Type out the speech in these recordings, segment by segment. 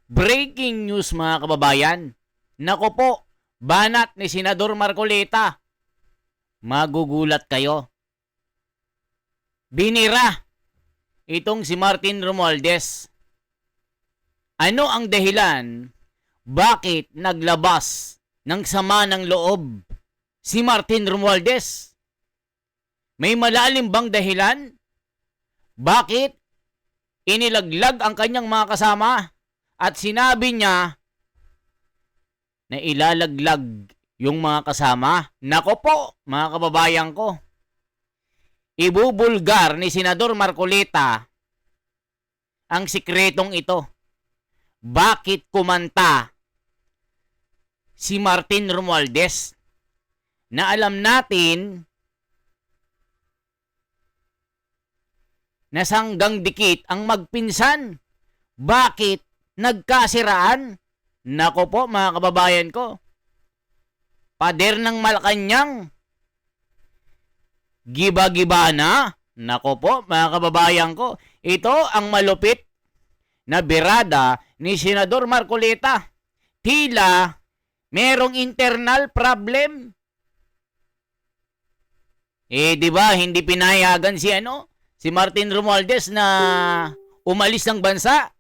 Breaking news mga kababayan. Nako po, banat ni Senador Marcoleta. Magugulat kayo. Binira itong si Martin Romualdez. Ano ang dahilan bakit naglabas ng sama ng loob si Martin Romualdez? May malalim bang dahilan? Bakit inilaglag ang kanyang mga kasama at sinabi niya na ilalaglag yung mga kasama? Nako po, mga kababayan ko. Ibubulgar ni Senador Marcoleta ang sikretong ito. Bakit kumanta si Martin Romualdez na alam natin na sanggang dikit ang magpinsan? Bakit nagkasiraan? Nako po mga kababayan ko. Pader ng Malacanang. Giba-giba na. Nako po mga kababayan ko. Ito ang malupit na birada ni Senador Marcoleta. Tila merong internal problem. Di ba hindi pinayagan si Martin Romualdez na umalis ng bansa.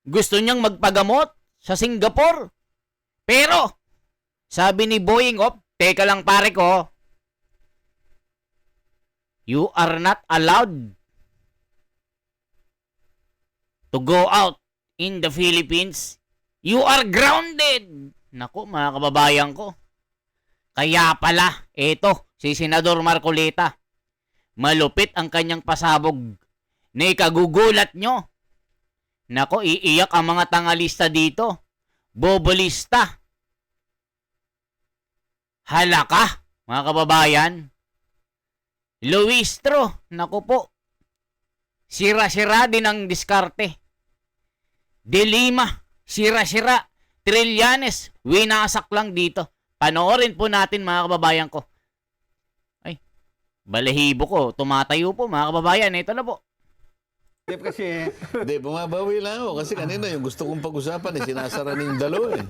Gusto niyang magpagamot sa Singapore. Pero sabi ni Boying, teka lang pare ko, you are not allowed to go out in the Philippines. You are grounded. Naku, mga kababayan ko. Kaya pala, si Senador Marcoleta. Malupit ang kanyang pasabog na ikagugulat nyo. Naku, iiyak ang mga tangalista dito. Bobolista. Halaka, mga kababayan. Luistro, naku po. Sira-sira din ang diskarte. De Lima, sira-sira. Trillanes, winasak lang dito. Panoorin po natin mga kababayan ko. Ay, balahibo ko. Tumatayo po mga kababayan. Ito na po. Kasi, bumabawi lang ako. Kasi kanina yung gusto kong pag-usapan, sinasara na yung dalawa eh.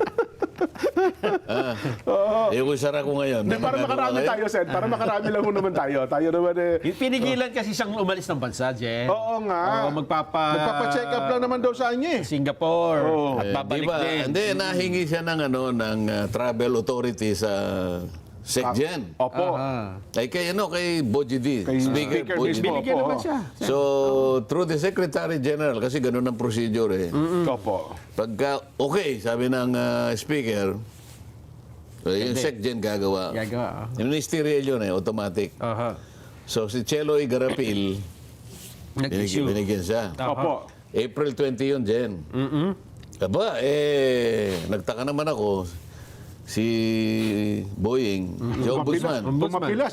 Yung isara ko ngayon. Para makarami tayo, Sen. Para makarami lang naman tayo. Tayo naman Pinigilan kasi siyang umalis ng bansa, Jen. Oo nga. Magpapa-check up lang naman daw sa kanya eh. Singapore. At babalik din. Hindi, nahingi siya ng, travel authority sa SecGen. Opo. Ay kay Boji D. Speaker Boji D. mismo. Binigyan naman siya. So, through the Secretary General, kasi ganun ang procedure eh. Opo. Pagka, okay, sabi ng speaker, yung SecGen gagawa. Yung ministerial yun automatic. So, si Chelo Igarapil, binigyan siya. Opo. April 20 yun, Jen. Aba, nagtaka naman ako, si Boying, si Ombudsman, Pumapila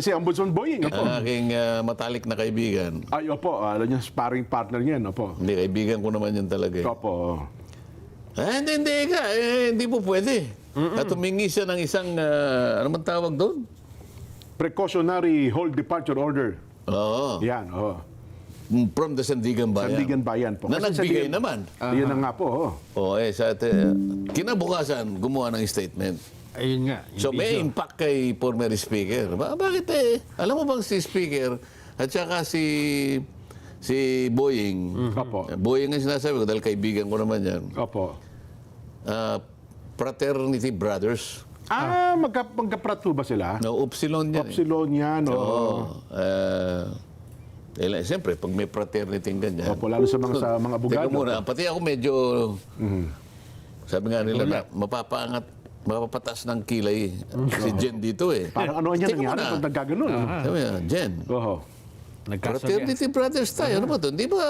si Ombudsman Boying. Opo. ang aking matalik na kaibigan. Ay, opo. Alam niya, sparring partner niyan. Opo. Hindi, kaibigan ko naman yun talaga. Opo. Hindi ka. Hindi po pwede. At humingi siya ng isang, ano man tawag doon? Precautionary hold departure order. Oo. Yan, oo. From the Sandigan Bayan. Sandigan Bayan po. Na Kasi nagbigay Sandigan- naman. Yun na nga po, oo. Kinabukasan, gumawa ng statement. Ayun nga. yung So may video. impact kay former speaker. Bakit alam mo bang si speaker at saka si Boying. Opo. Boying ang sinasabi ko dahil kaibigan ko naman yan. Opo. Fraternity Brothers. Magkaprato ba sila? No, Upsilon yan. Upsilon yan, oo. Siyempre, pag may fraternity ganyan. Opo, lalo sa mga Teka abogado. muna, pati ako medyo, sabi nga nila na, mapapatas ng kilay si Jen dito eh. Parang ano niya Teka nangyari muna. pag nagkaganon. Sabi nga, Jen, Oo. fraternity brothers tayo. Ano ba ito? Di ba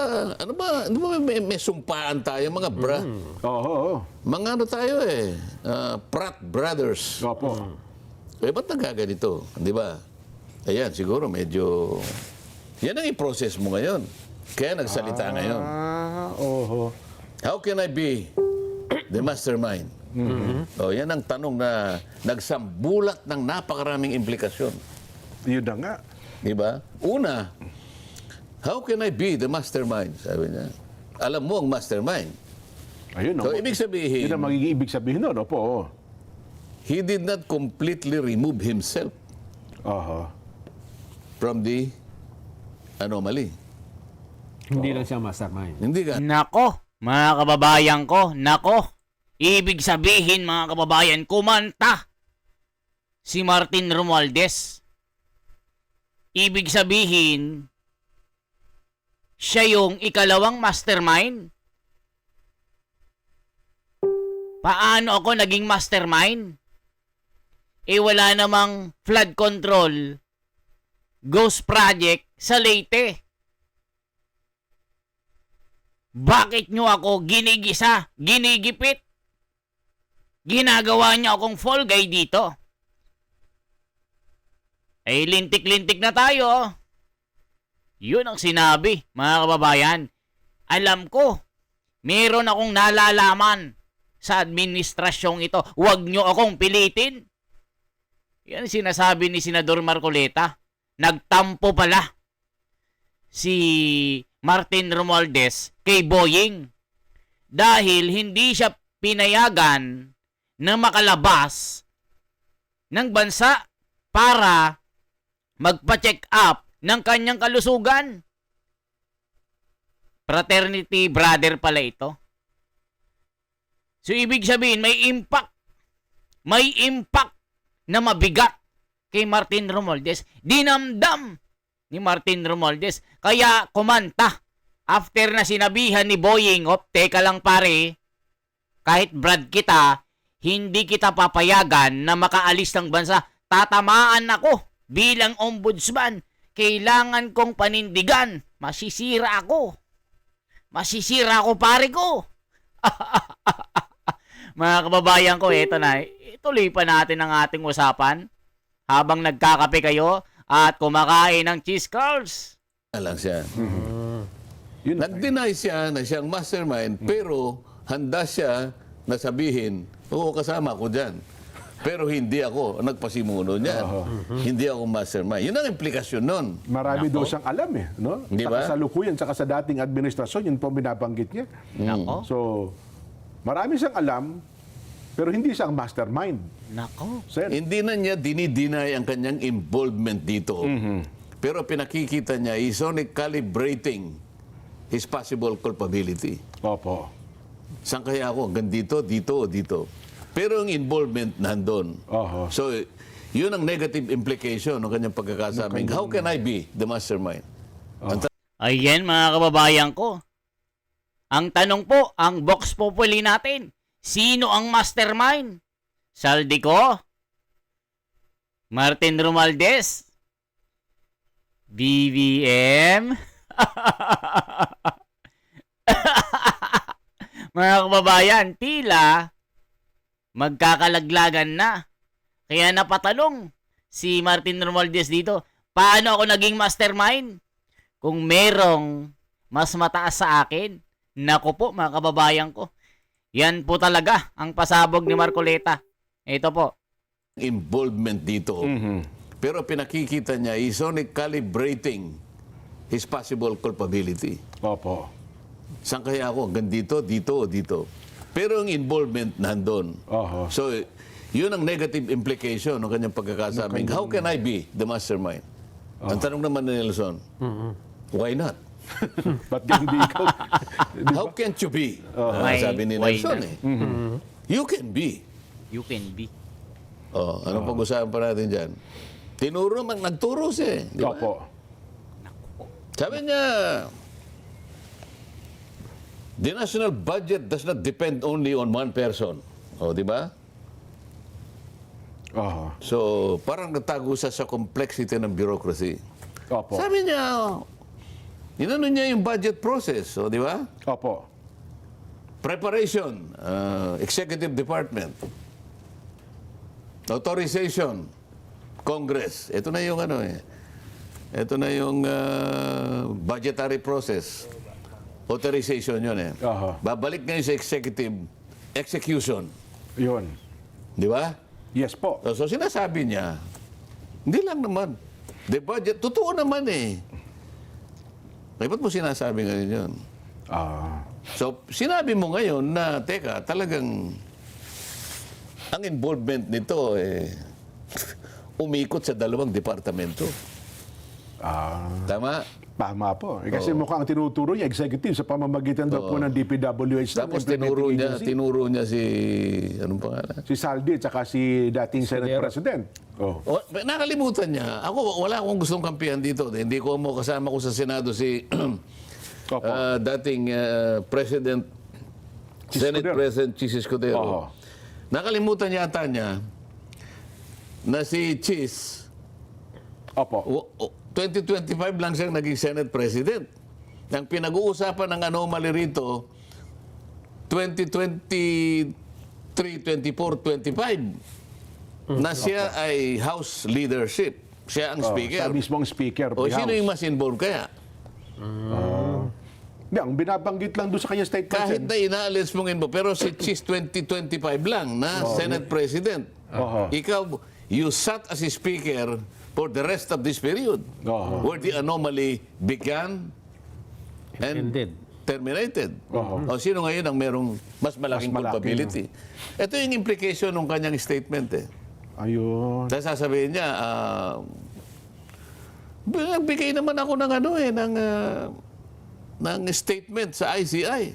may sumpaan tayo, mga bra? Oo. Mga ano tayo eh, Pratt brothers. Opo. Ba't nagaganito? Di ba? Ayan, siguro medyo, yan ang i-process mo ngayon. Kaya nagsalita ngayon. Oo. How can I be the mastermind? Yan ang tanong na nagsambulat ng napakaraming implikasyon. Yun na nga. Di ba? Una, how can I be the mastermind? Sabi niya. Alam mo ang mastermind. Ayun, So, opo. ibig sabihin, Yun ang magiging ibig sabihin nun, opo. Oo. he did not completely remove himself Aha. from the anomaly. Hindi lang siya mastermind. Hindi ka. Nako, mga kababayan ko, nako. Ibig sabihin, mga kababayan, kumanta si Martin Romualdez. Ibig sabihin, siya yung ikalawang mastermind. Paano ako naging mastermind? Wala namang flood control, ghost project sa Leyte. Bakit nyo ako ginigisa, ginigipit? Ginagawa niyo akong fall guy dito. Lintik-lintik na tayo. Yun ang sinabi, mga kababayan. Alam ko, meron akong nalalaman sa administrasyong ito. Huwag nyo akong pilitin. Yan sinasabi ni Senador Marcoleta. Nagtampo pala si Martin Romualdez kay Boying dahil hindi siya pinayagan na makalabas ng bansa para magpa-check up ng kanyang kalusugan. Fraternity brother pala ito. So ibig sabihin may impact na mabigat kay Martin Romualdez. Dinamdam ni Martin Romualdez. Kaya kumanta after na sinabihan ni Boying, teka lang pare, kahit Brad kita, hindi kita papayagan na makaalis ng bansa. Tatamaan ako bilang ombudsman. Kailangan kong panindigan. Masisira ako. Masisira ako pare ko. Mga kababayan ko, eto na. Ituloy pa natin ang ating usapan habang nagkakape kayo at kumakain ng cheese curls. Lang siya. Yun ang- Nag-deny siya na siyang mastermind, pero handa siya na sabihin, oo, kasama ko dyan. Pero hindi ako nagpasimuno niyan. Hindi ako mastermind. Yun ang implikasyon nun. Marami daw siyang alam no? Di Sa ba? kasalukuyan, saka sa dating administrasyon, yun po ang binabanggit niya. Nako. So, marami siyang alam, pero hindi siyang mastermind. Nako. Sen. Hindi na niya dinideny ang kanyang involvement dito. Pero pinakikita niya, he's only calibrating his possible culpability. Opo. Saan kaya ako? Hanggang dito, dito, o dito. Pero ang involvement nandun. Oho. So, yun ang negative implication ng kanyang pagkakasabing. How can I be the mastermind? Ayan mga kababayan ko. Ang tanong po, ang Vox Populi natin, sino ang mastermind? Saldico? Martin Romualdez? BBM? Mga kababayan, tila magkakalaglagan na. Kaya napatanong si Martin Romualdez dito, paano ako naging mastermind? Kung merong mas mataas sa akin, naku po mga kababayan ko. Yan po talaga ang pasabog ni Marcoleta. Ito po. Involvement dito. Pero pinakikita niya, he's only calibrating his possible culpability. Opo. Saan kaya ako? Hanggang dito, dito, o dito. Pero ang involvement nandun. Oho. So, yun ang negative implication ng kanyang pagkakasabing. How can I be the mastermind? Ang tanong naman ni Nelson, why not? Ba't hindi ikaw? How can't you be? Why- Sabi ni why Nelson not? You can be. You can be. Anong pag-usapan pa natin dyan? Tinuro, nagturo siya. Di ba? Opo. Sabi niya, the national budget does not depend only on one person. Di ba? Oho. So, parang natago siya sa complexity ng bureaucracy. Opo. Sabi niya, inano niya yung budget process, di ba? Opo. Preparation, executive department, authorization, Congress. Ito na yung Ito na yung budgetary process. Authorization yun Aha. Babalik ngayon sa executive execution. Yun. Di ba? Yes po. So sinasabi niya, hindi lang naman. The budget, totoo naman eh. Ba't mo sinasabi ngayon yun? So, sinabi mo ngayon na, teka, talagang ang involvement nito, umikot sa dalawang departamento. Tama? Tama po. Kasi mukhang tinuturo niya, executive, sa pamamagitan daw po ng DPWH. Tapos tinuro niya si, anong pangalan? Si Saldi at saka si dating Senate President. Nakalimutan niya. Ako, wala akong gustong kampihan dito. Hindi ko mo kasama ko sa Senado si Opo. dating President, Senate Escudero. President Chis Escudero. Oo. Nakalimutan yata niya na si Chis, Opo. 2025 lang siyang naging Senate President. Ang pinag-uusapan ng anomaly rito, 2023, 24, 25, na siya ay House leadership. Siya ang Speaker. Sa mismong Speaker. O of the sino House. yung mas involved kaya? Hindi, ang binabanggit lang doon sa kanya statement. Kahit na inaalis mong involved, pero si Chis 2025 lang na Senate President. Oo. Ikaw, you sat as a Speaker for the rest of this period, where the anomaly began and Ended. terminated. O sino ngayon ang merong mas malaking Mas malaki, culpability? Ito yung implication ng kanyang statement. Ayun. Dahil sasabihin niya, nagbigay naman ako ng ng statement sa ICI.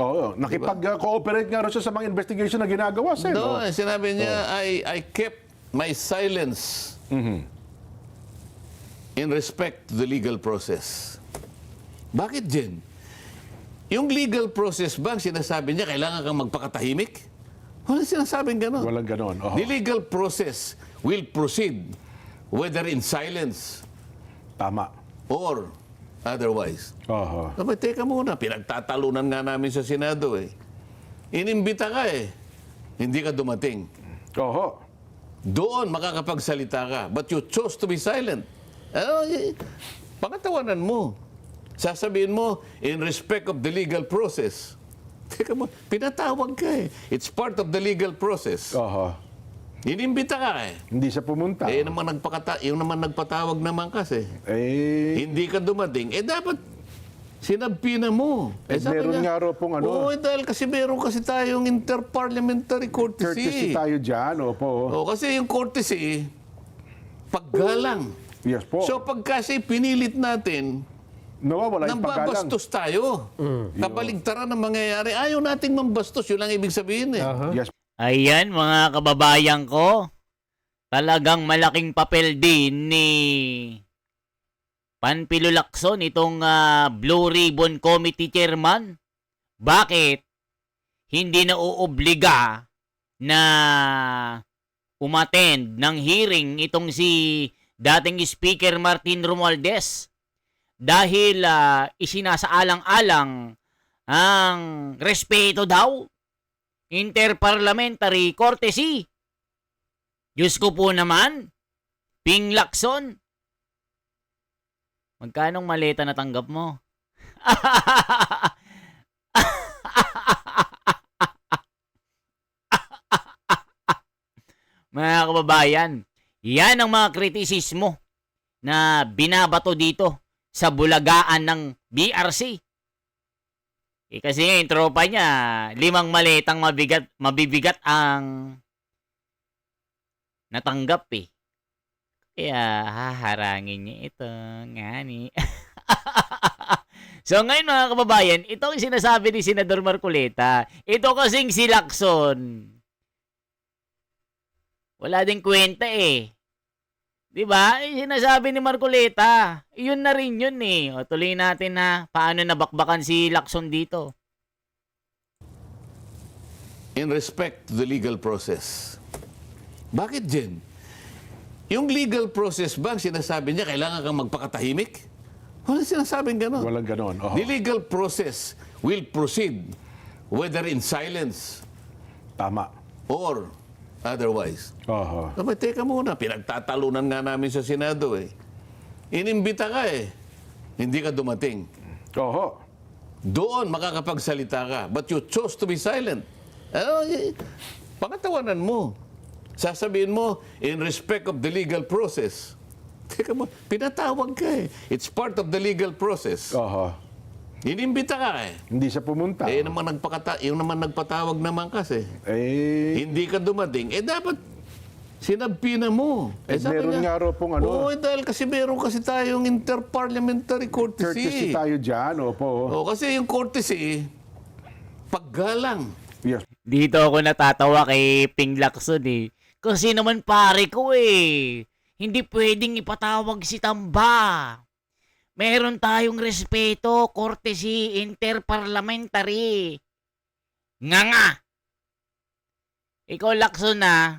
Oo, nakipag-cooperate nga rin siya sa mga investigation na ginagawa, Sen. No, sinabi niya, I kept my silence in respect to the legal process. Bakit, Jen? Yung legal process ba, sinasabi niya, kailangan kang magpakatahimik? Wala sinasabing gano'n. Walang ganon. Oo. The legal process will proceed whether in silence Tama. or otherwise. Oo. Abay, teka muna, pinagtatalunan nga namin sa Senado eh. Inimbita ka eh. Hindi ka dumating. Oo. Doon makakapagsalita ka. But you chose to be silent. Pangatawanan mo. Sasabihin mo, in respect of the legal process. Teka mo, pinatawag ka eh. It's part of the legal process. Oo. Inimbita ka eh. Hindi siya pumunta. Yung naman nagpatawag naman kasi. Hindi ka dumating. Dapat sinabpina mo. Sabi meron niya, nga raw pong ano. Oo, dahil kasi meron kasi tayong interparliamentary courtesy. Courtesy tayo dyan. Opo. Kasi yung courtesy, paggalang. Yes po. So pag kasi pinilit natin, Nawawala yung paggalang. nambabastos tayo. Kabaligtaran ang mangyayari. Ayaw nating mambastos. Yun lang ibig sabihin eh. Yes. Ayan, mga kababayan ko. Talagang malaking papel din ni Panfilo Lacson, itong Blue Ribbon Committee Chairman. Bakit hindi na uobliga na umattend ng hearing itong si dating Speaker Martin Romualdez? Dahil isinasaalang-alang ang respeto daw, interparliamentary courtesy. Diyos ko po naman, Ping Lacson. Magkanong maleta na tanggap mo? Mga kababayan, yan ang mga kritisismo na binabato dito sa bulagaan ng BRC. Kasi yung tropa niya, 5 maletang mabibigat ang natanggap eh. Kaya haharangin niya ito. Ngani. So ngayon mga kababayan, ito ang sinasabi ni Senador Marcoleta. Ito kasing si Lacson. Wala din kwenta eh. Diba? Sinasabi ni Marcoleta. Yun na rin yun eh. O, tuloy natin na paano nabakbakan si Lacson dito. In respect to the legal process. Bakit, Jen? Yung legal process ba, sinasabi niya, kailangan kang magpakatahimik? Wala sinasabing gano'n. Walang ganon. Oo. The legal process will proceed whether in silence Tama. or otherwise. Oo. Abay, teka muna, pinagtatalunan nga namin sa Senado eh. Inimbita ka eh. Hindi ka dumating. Oo. Doon makakapagsalita ka. But you chose to be silent. Pangatawanan mo. Sasabihin mo, in respect of the legal process. Teka mo, pinatawag ka eh. It's part of the legal process. Oo. Inimbita ka eh. Hindi siya pumunta. Eh, yung naman nagpatawag naman kasi. Hindi ka dumating. Eh, dapat sinabpina mo. Sabi meron nga raw pong ano. Oo, dahil kasi meron kasi tayong interparliamentary courtesy. Courtesy tayo dyan, opo. Oo, kasi yung courtesy, paggalang. Yes. Dito ako natatawa kay Ping Lacson eh. Kasi naman pare ko eh. Hindi pwedeng ipatawag si Tamba. Meron tayong respeto, courtesy, interparliamentary. Nga. Ikaw Lacson na.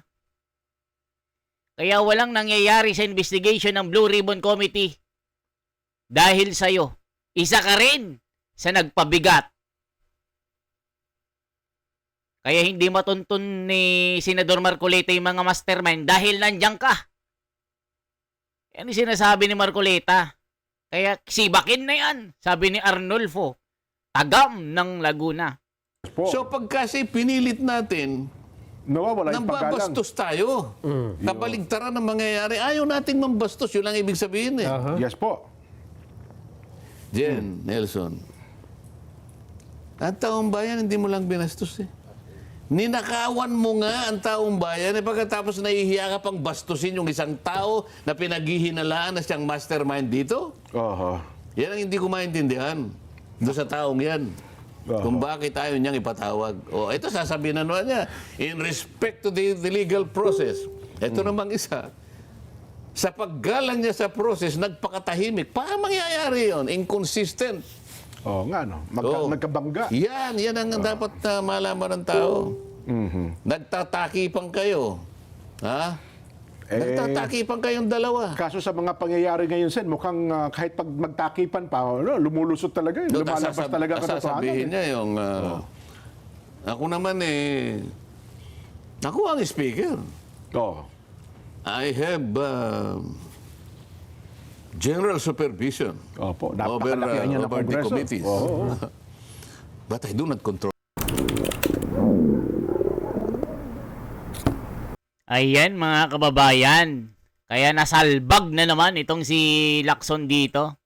Kaya walang nangyayari sa investigation ng Blue Ribbon Committee. Dahil sa'yo. Isa ka rin sa nagpabigat. Kaya hindi matuntun ni Senador Marcoleta yung mga mastermind dahil nandiyan ka. Yan yung sinasabi ni Marcoleta. Kaya sibakin na yan, sabi ni Arnulfo. Tagam ng Laguna. Po. So pagkasi pinilit natin, Nawawala yung paggalang. nambabastos tayo. Kabaligtaran ang mangyayari. Ayaw nating mambastos. Yun lang ibig sabihin eh. Yes po. Jen, Nelson. Ang taong bayan, hindi mo lang binastos eh. Ninakawan mo nga ang taong bayan eh pagkatapos nahihiya ka pang bastusin yung isang tao na pinaghihinalaan na siyang mastermind dito. Oho. Yan ang hindi ko maintindihan doon sa taong yan. Kung bakit ayaw niyang ipatawag. O, ito sasabihin na naman niya, in respect to the legal process. Ito namang isa. Sa paggalang niya sa process, nagpakatahimik. Paano mangyayari yun? Inconsistent. Oo nga, no? Oo. Nagkabangga. Yan ang dapat na malaman ng tao. Nagtatakipan kayo. Ha? Nagtatakipan kayong dalawa. Kaso sa mga pangyayari ngayon, Sen, mukhang kahit pag magtakipan pa, lumulusot talaga. Lumalabas talaga katotohanan. Sasabihin niya yung... Ako naman ako ang speaker. Oo. I have general supervision Opo. over Napakalakihan niya ng the Kongreso. committees. Oo. But I do not control. Ayan mga kababayan. Kaya nasalbag na naman itong si Lacson dito.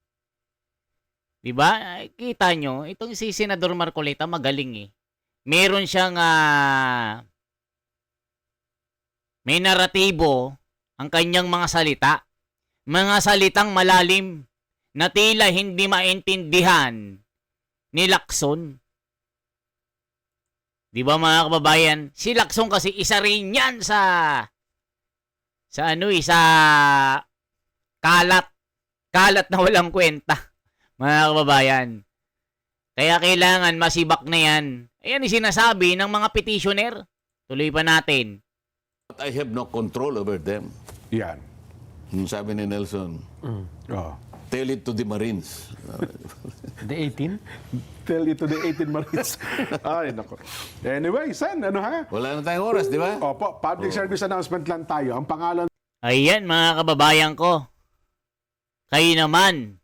Diba? Kita nyo, itong si Senador Marcoleta magaling eh. Meron siyang may naratibo ang kanyang mga salita. Mga salitang malalim na tila hindi maintindihan ni Lacson. Di ba mga kababayan? Si Lacson kasi isa rin yan sa kalat. Kalat na walang kwenta. Mga kababayan. Kaya kailangan masibak na yan. Ayan yung sinasabi ng mga petitioner. Tuloy pa natin. But I have no control over them. Yan. Yung sabi ni Nelson, Oo. tell it to the Marines. The 18? Tell it to the 18 Marines. Ay, nako. Anyway, Sen, ano ha? Wala na tayong oras, di ba? Opo, public service announcement lang tayo. Ang pangalan Ayan mga kababayan ko. Kayo naman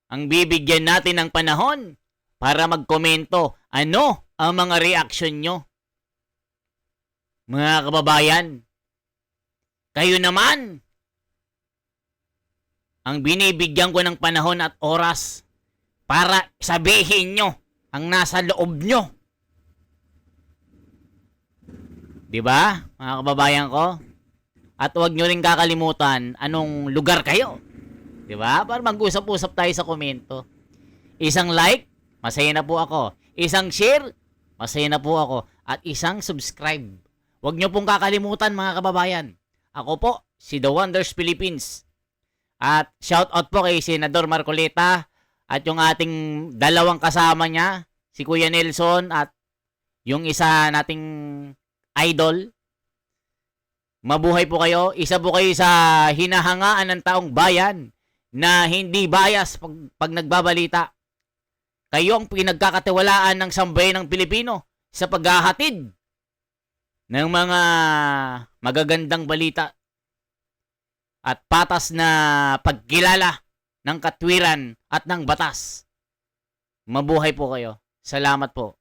ang bibigyan natin ng panahon para magkomento. Ano ang mga reaksyon nyo? Mga kababayan, kayo naman ang binibigyan ko ng panahon at oras para sabihin nyo ang nasa loob nyo. Diba, mga kababayan ko? At huwag nyo rin kakalimutan anong lugar kayo. Diba? Para mag-usap-usap tayo sa komento. Isang like, masaya na po ako. Isang share, masaya na po ako. At isang subscribe. Huwag nyo pong kakalimutan mga kababayan. Ako po, si The Wonders Philippines. At shout out po kay Senador Marcoleta at yung ating dalawang kasama niya, si Kuya Nelson at yung isa nating idol. Mabuhay po kayo. Isa po kayo sa hinahangaan ng taong bayan na hindi bias pag nagbabalita. Kayo ang pinagkakatiwalaan ng sambayan ng Pilipino sa paghahatid ng mga magagandang balita at patas na pagkilala ng katwiran at ng batas. Mabuhay po kayo. Salamat po.